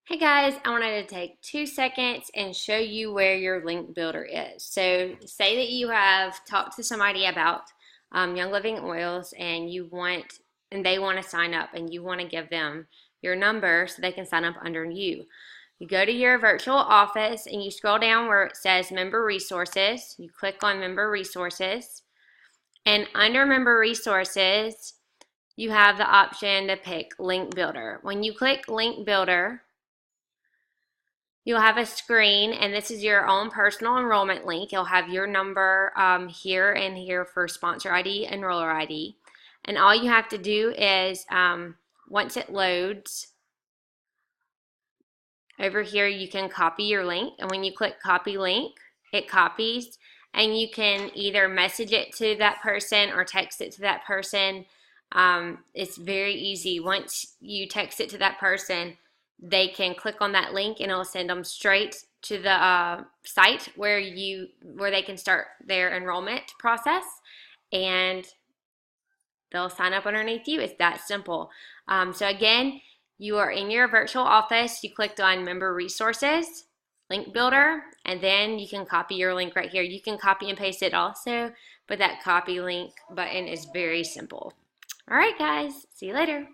Hey guys, I wanted to take 2 seconds and show you where your link builder is. So say that you have talked to somebody about Young Living Oils and they want to sign up and you want to give them your number so they can sign up under you. You go to your virtual office and you scroll down where it says Member Resources. You click on Member Resources, and under Member Resources you have the option to pick Link Builder. When you click Link Builder, you'll have a screen, and this is your own personal enrollment link. You'll have your number here and here for sponsor ID, enroller ID. And all you have to do is, once it loads, over here you can copy your link. And when you click copy link, it copies. And you can either message it to that person or text it to that person. It's very easy. Once you text it to that person, they can click on that link and it'll send them straight to the site where they can start their enrollment process, and they'll sign up underneath you. It's that simple. So again, you are in your virtual office. You clicked on Member Resources, Link Builder, and then you can copy your link right here. You can copy and paste it also, but that copy link button is very simple. All right, guys, see you later.